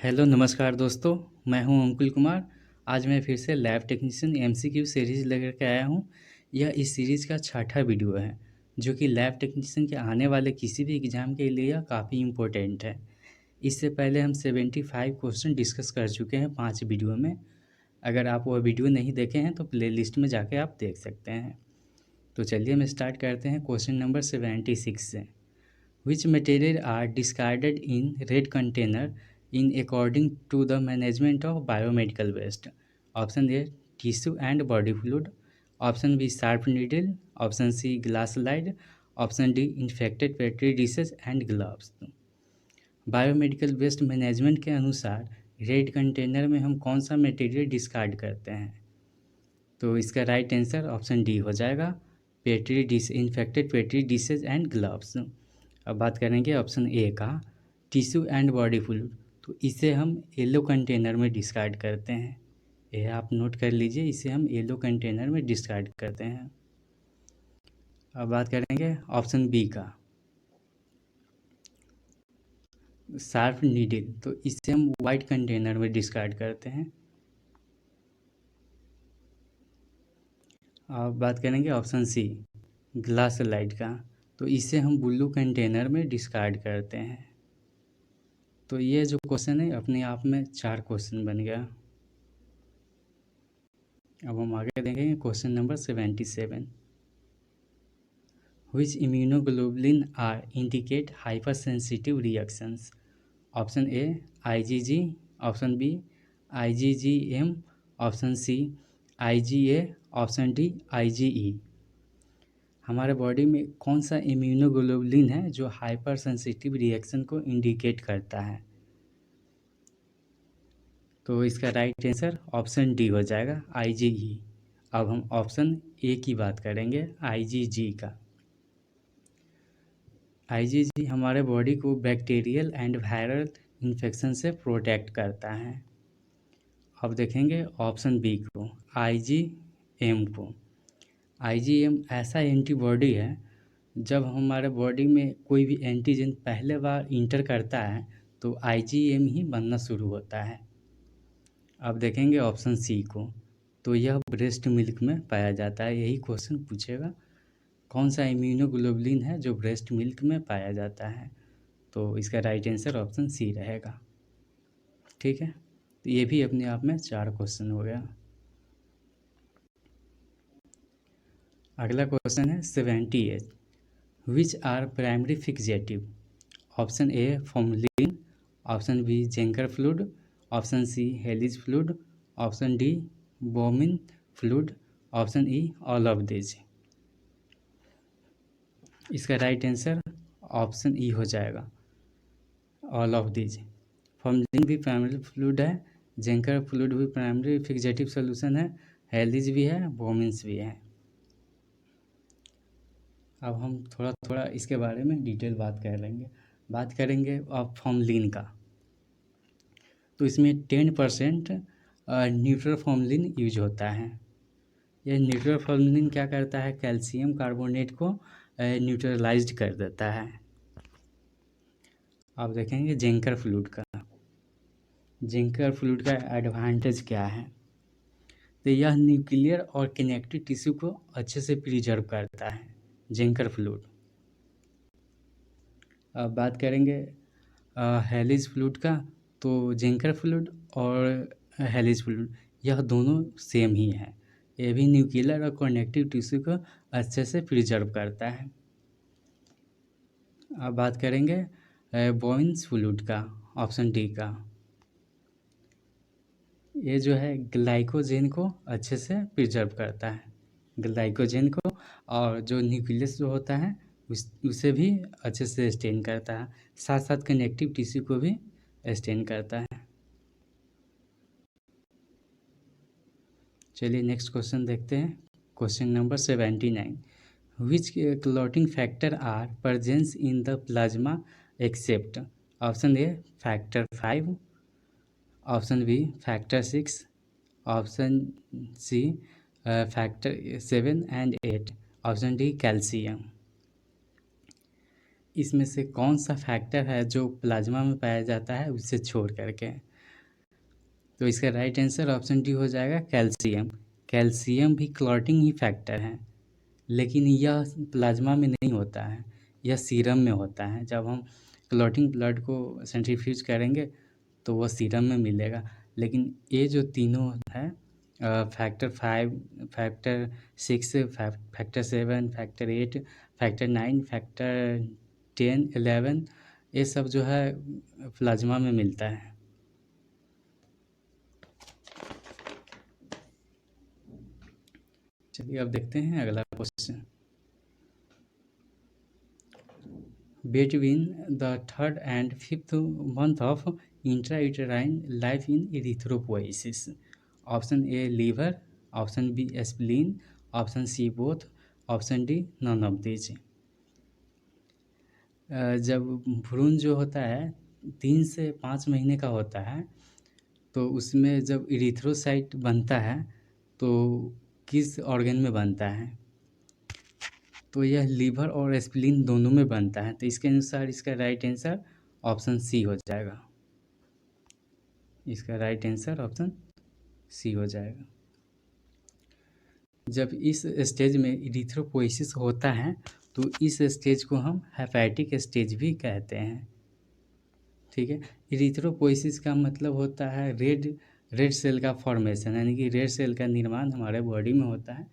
Hello नमस्कार दोस्तों, मैं हूं अंकुल कुमार। आज मैं फिर से लैब टेक्नीशियन एमसीक्यू सीरीज़ लेकर के आया हूं। यह इस सीरीज़ का छठा वीडियो है, जो कि लैब टेक्नीशियन के आने वाले किसी भी एग्ज़ाम के लिए यह काफ़ी इम्पोर्टेंट है। इससे पहले हम 75 क्वेश्चन डिस्कस कर चुके हैं 5 वीडियो में। अगर आप वह वीडियो नहीं देखे हैं तो प्लेलिस्ट में जाके आप देख सकते हैं। तो चलिए हम स्टार्ट करते हैं क्वेश्चन नंबर 76 से। Which material are discarded in red container in according to the management of biomedical waste? Option A, tissue and body fluid. Option B, sharp needle. Option C, glass slide. Option D, infected petri dishes and gloves. Biomedical waste management के अनुसार red container में हम कौन सा material discard करते हैं? तो इसका राइट आंसर ऑप्शन डी हो जाएगा, petri dish infected petri dishes and gloves. अब बात करेंगे ऑप्शन ए का, टिश्यू एंड बॉडी फ्लूइड। तो इसे हम येलो कंटेनर में डिस्कार्ड करते हैं। यह आप नोट कर लीजिए, इसे हम येलो कंटेनर में डिस्कार्ड करते हैं। अब बात करेंगे ऑप्शन बी का, शार्प नीडल। तो इसे हम वाइट कंटेनर में डिस्कार्ड करते हैं। अब बात करेंगे ऑप्शन सी, ग्लास स्लाइड का। तो इसे हम ब्लू कंटेनर में डिस्कार्ड करते हैं। तो ये जो क्वेश्चन है अपने आप में 4 क्वेश्चन बन गया। अब हम आगे देखेंगे question number 77। Which immunoglobulin are indicate hypersensitive reactions? Option A, IgG. Option B, IgGM. Option C, IgA. Option D, IgE। हमारे बॉडी में कौन सा इम्यूनोग्लोबुलिन है जो हाइपर सेंसिटिव रिएक्शन को इंडिकेट करता है? तो इसका राइट आंसर ऑप्शन डी हो जाएगा, IgE। अब हम ऑप्शन ए की बात करेंगे, IgG का। IgG हमारे बॉडी को बैक्टीरियल एंड वायरल इन्फेक्शन से प्रोटेक्ट करता है। अब देखेंगे ऑप्शन बी को, IgM को। IgM ऐसा एंटीबॉडी है, जब हमारे बॉडी में कोई भी एंटीजन पहले बार इंटर करता है तो IgM ही बनना शुरू होता है। अब देखेंगे ऑप्शन सी को, तो यह ब्रेस्ट मिल्क में पाया जाता है। यही क्वेश्चन पूछेगा, कौन सा इम्यूनोग्लोबुलिन है जो ब्रेस्ट मिल्क में पाया जाता है? तो इसका राइट आंसर ऑप्शन सी रहेगा। ठीक है, तो ये भी अपने आप में 4 क्वेश्चन हो गया। अगला क्वेश्चन है 78। Which are primary fixative? Option A, formalin. Option B, Zenker fluid. Option C, Helly's fluid. Option D, Bouin fluid. Option E, all of this. इसका राइट आंसर ऑप्शन ई हो जाएगा, ऑल ऑफ दिस। फॉर्मलिन भी primary fluid है, Zenker fluid भी primary fixative solution है, Helly's भी है, बोमिन्स भी है। अब हम थोड़ा थोड़ा इसके बारे में डिटेल बात करेंगे अब फॉर्मलिन का। तो इसमें 10% न्यूट्रल फॉर्मलिन यूज होता है। यह न्यूट्रल फॉर्मलिन क्या करता है, कैल्शियम कार्बोनेट को न्यूट्रलाइज्ड कर देता है। अब देखेंगे जेंकर फ्लूइड का। जेंकर फ्लूइड का एडवांटेज क्या है? तो यह न्यूक्लियर और कनेक्टिव टिश्यू को अच्छे से प्रिजर्व करता है, जेंकर फ्लूइड। अब बात करेंगे हेलिज फ्लूइड का। तो जेंकर फ्लूइड और हेलिज फ्लूइड यह दोनों सेम ही है। ये भी न्यूक्लियर और कनेक्टिव टिश्यू को अच्छे से प्रिजर्व करता है। अब बात करेंगे बोइन्स फ्लूइड का, ऑप्शन डी का। ये जो है ग्लाइकोजेन को अच्छे से प्रिजर्व करता है, ग्लाइकोजेन को, और जो न्यूक्लियस जो होता है उसे भी अच्छे से स्टेन करता है, साथ साथ कनेक्टिव टिश्यू को भी स्टेन करता है। चलिए नेक्स्ट क्वेश्चन देखते हैं, question number 79। Which clotting factor are presence in the plasma except? Option A, factor 5। Option B, factor 6। Option C, factor 7 and 8। Option D, calcium. इसमें से कौन सा फैक्टर है जो प्लाज्मा में पाया जाता है उसे छोड़ करके? तो इसका राइट आंसर ऑप्शन डी हो जाएगा कैल्शियम। कैल्शियम भी क्लॉटिंग ही फैक्टर है, लेकिन यह प्लाज्मा में नहीं होता है, यह सीरम में होता है। जब हम क्लॉटिंग ब्लड को सेंट्रीफ्यूज करेंगे तो वह सीरम में मिलेगा। लेकिन ये जो तीनों है factor 5, factor 6, factor 7, factor 8, factor 9, factor 10, 11, ये सब जो है प्लाज्मा में मिलता है। चलिए अब देखते हैं अगला question. Between the third and fifth month of intrauterine life in erythropoiesis. Option A liver, option B spleen, option C both, option D none of these. जब भ्रूण जो होता है 3 से 5 महीने का होता है, तो उसमें जब इरिथ्रोसाइट बनता है तो किस ऑर्गन में बनता है? तो यह लीवर और स्प्लीन दोनों में बनता है। तो इसके अनुसार इसका राइट आंसर ऑप्शन सी हो जाएगा। इसका राइट आंसर ऑप्शन सी हो जाएगा। जब इस स्टेज में इरिथ्रोपोइसिस होता है तो इस स्टेज को हम हेपेटिक स्टेज भी कहते हैं। ठीक है, इरिथ्रोपोइसिस का मतलब होता है रेड सेल का फॉर्मेशन, यानी कि रेड सेल का निर्माण हमारे बॉडी में होता है,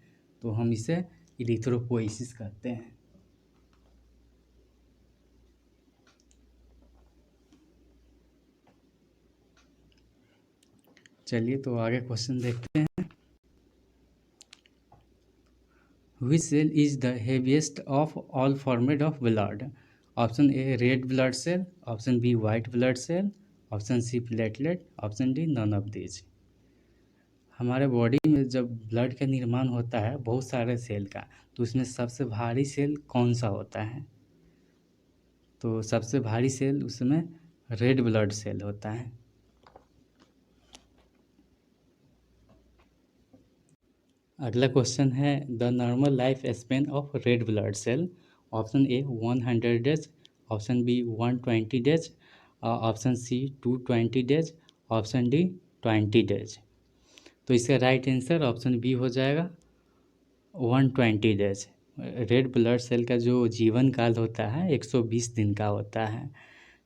तो हम इसे इरिथ्रोपोइसिस कहते हैं। चलिए तो आगे क्वेश्चन देखते हैं। Which cell is the heaviest of all formed of blood? Option A red blood cell, option B white blood cell, option C platelet, option D none of these. हमारे बॉडी में जब ब्लड का निर्माण होता है बहुत सारे सेल का, तो उसमें सबसे भारी सेल कौन सा होता है? तो सबसे भारी सेल उसमें रेड ब्लड सेल होता है। अगला क्वेश्चन है the normal life span of red blood cell. Option A 100 days, option B 120 days, option C 220 days, option D 20 days. तो इसका राइट आंसर ऑप्शन बी हो जाएगा 120 डेज। रेड ब्लड सेल का जो जीवन काल होता है 120 दिन का होता है,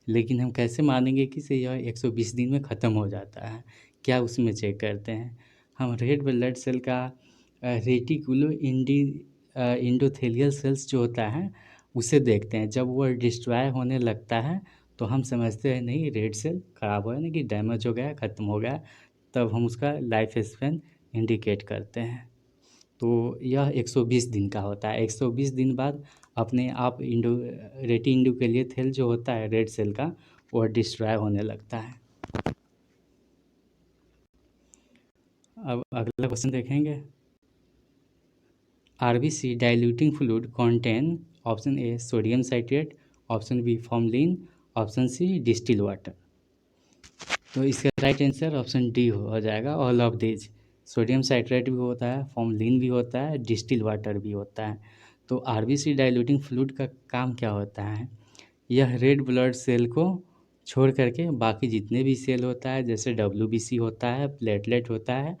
लेकिन हम कैसे मानेंगे कि से यह 120 दिन में ख़त्म हो जाता है? क्या उसमें चेक करते हैं हम रेड ब्लड सेल का रेटिकुलो इंडोथेलियल सेल्स जो होता है उसे देखते हैं। जब वो डिस्ट्रॉय होने लगता है तो हम समझते हैं नहीं रेड सेल ख़राब हो, यानी कि डैमेज हो गया, ख़त्म हो गया, तब हम उसका लाइफ स्पेन इंडिकेट करते हैं। तो यह 120 दिन का होता है। 120 दिन बाद अपने आप रेटी इंडोथेलियल जो होता है रेड सेल का वो डिस्ट्रॉय होने लगता है। अब अगला क्वेश्चन देखेंगे। RBC diluting fluid contain option A sodium citrate, option B formalin, option C distil water. तो इसका राइट आंसर ऑप्शन डी हो जाएगा all of this. Sodium citrate भी होता है, फॉर्मलिन भी होता है, डिस्टिल वाटर भी होता है। तो आरबीसी डाइल्यूटिंग फ्लूइड का काम क्या होता है? यह रेड ब्लड सेल को छोड़ करके बाकी जितने भी सेल होता है जैसे डब्ल्यूबीसी होता है, प्लेटलेट होता है,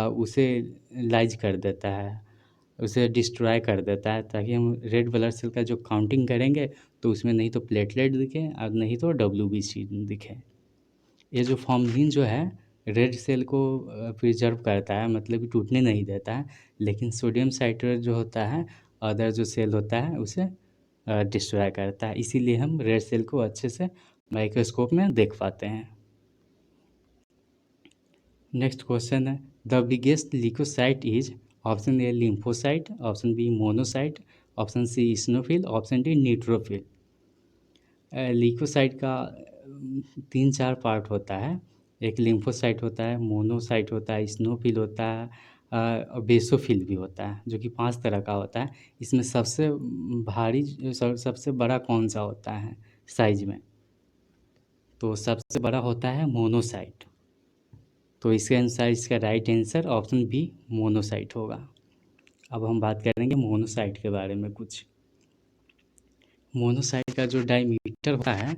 उसे लाइज कर देता है, उसे डिस्ट्रॉय कर देता है, ताकि हम रेड ब्लड सेल का जो काउंटिंग करेंगे तो उसमें नहीं तो प्लेटलेट दिखे और नहीं तो डब्ल्यूबीसी दिखे। ये जो फॉर्मलिन जो है रेड सेल को प्रिजर्व करता है, मतलब कि टूटने नहीं देता है, लेकिन सोडियम साइट्रेट जो होता है अदर जो सेल होता है उसे डिस्ट्रॉय करता है। इसीलिए हम रेड सेल को अच्छे से माइक्रोस्कोप में देख पाते हैं। नेक्स्ट क्वेश्चन है the biggest leucocyte is option A lymphocyte, option B monocyte, option C eosinophil, option D neutrophil. Leucocyte का 3-4 पार्ट होता है। एक लिम्फोसाइट होता है, मोनोसाइट होता है, स्नोफिल होता है और बेसोफिल भी होता है, जो कि 5 तरह का होता है। इसमें सबसे भारी सबसे बड़ा कौन सा होता है साइज में? तो सबसे बड़ा होता है मोनोसाइट। तो इसके अनुसार इसका right answer option B monocyte होगा। अब हम बात करेंगे मोनोसाइट के बारे में कुछ। मोनोसाइट का जो डायमीटर होता है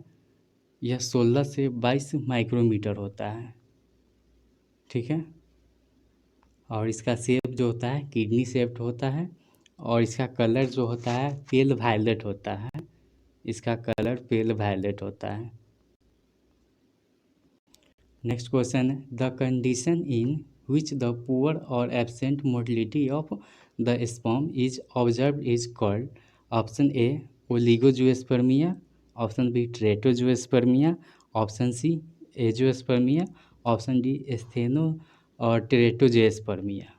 यह 16 से 22 माइक्रोमीटर होता है। ठीक है। और इसका शेप जो होता है किडनी शेप्ड होता है, और इसका कलर जो होता है पेल वायलेट होता है। इसका कलर पेल वायलेट होता है। नेक्स्ट क्वेश्चन है, the condition in which the poor or absent motility of the sperm is observe is called. Option A oligozoospermia, option B teratozoospermia, option C azoospermia, option D astheno or teratozoospermia.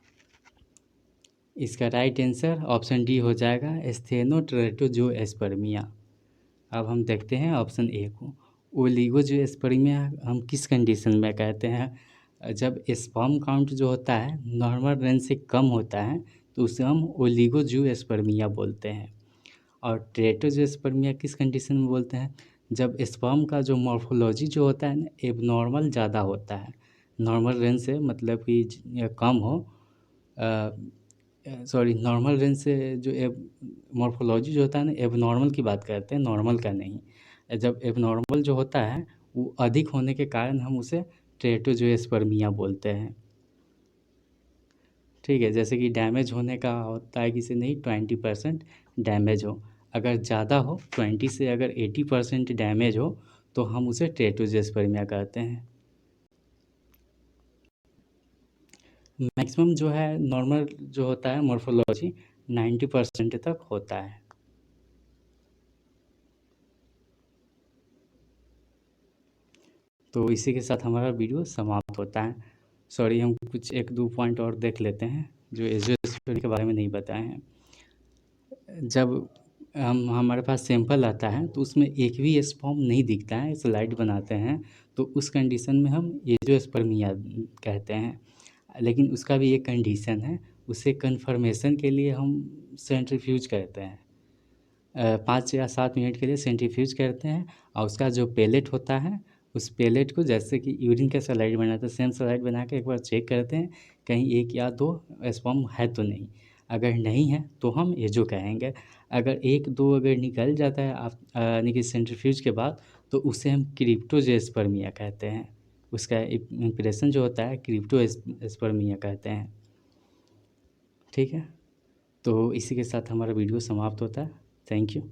इसका right answer option D हो जाएगा, एस्थेनो ट्रेटोजुएस्पर्मिया। अब हम देखते हैं option A को। ओलिगोजुएस्पर्मिया हम किस कंडीशन में कहते हैं, जब स्पर्म काउंट जो होता है नॉर्मल रेंज से कम होता है तो उसे हम ओलिगोजुएस्पर्मिया बोलते हैं। और ट्रेटोजुएस्पर्मिया किस कंडीशन में बोलते हैं, जब स्पर्म का जो मॉर्फोलॉजी जो होता है ना एबनॉर्मल ज़्यादा होता है, नॉर्मल रेंज से मतलब कि कम हो, सॉरी नॉर्मल रेंज से जो मॉर्फोलॉजी जो होता है ना एबनॉर्मल की बात करते हैं, नॉर्मल का नहीं। जब एबनॉर्मल जो होता है वो अधिक होने के कारण हम उसे ट्रेटोजुएस्पर्मिया बोलते हैं। ठीक है, जैसे कि डैमेज होने का होता है किसी नहीं 20% डैमेज हो, अगर ज़्यादा हो 20 से अगर 80% डैमेज हो तो हम उसे ट्रेटोजुएस्पर्मिया कहते हैं। मैक्सिमम जो है नॉर्मल जो होता है मॉर्फोलॉजी 90% तक होता है। तो इसी के साथ हमारा वीडियो समाप्त होता है। सॉरी, हम कुछ एक दो पॉइंट और देख लेते हैं जो एजुएस्पर्मिया के बारे में नहीं बताए हैं। जब हमारे पास सैंपल आता है तो उसमें एक भी स्पर्म नहीं दिखता है, स्लाइड बनाते हैं तो उस कंडीशन में हम एजुएस्पर्मिया कहते हैं। लेकिन उसका भी एक कंडीशन है, उसे कन्फर्मेशन के लिए हम सेंट्रीफ्यूज करते हैं। 5 या 7 मिनट के लिए सेंट्रीफ्यूज करते हैं और उसका जो पेलेट होता है उस पेलेट को जैसे कि यूरिन का स्लाइड बनाते हैं सेम स्लाइड बना के एक बार चेक करते हैं कहीं 1 या 2 स्पर्म है तो नहीं। अगर नहीं है तो हम एजो कहेंगे। अगर 1-2 अगर निकल जाता है आप यानी कि सेंट्रीफ्यूज के बाद तो उसे हम क्रिप्टोजेस्पर्मिया कहते हैं। उसका इम्प्रेशन जो होता है क्रिप्टोस्पर्मिया कहते हैं। ठीक है, तो इसी के साथ हमारा वीडियो समाप्त होता है। Thank you.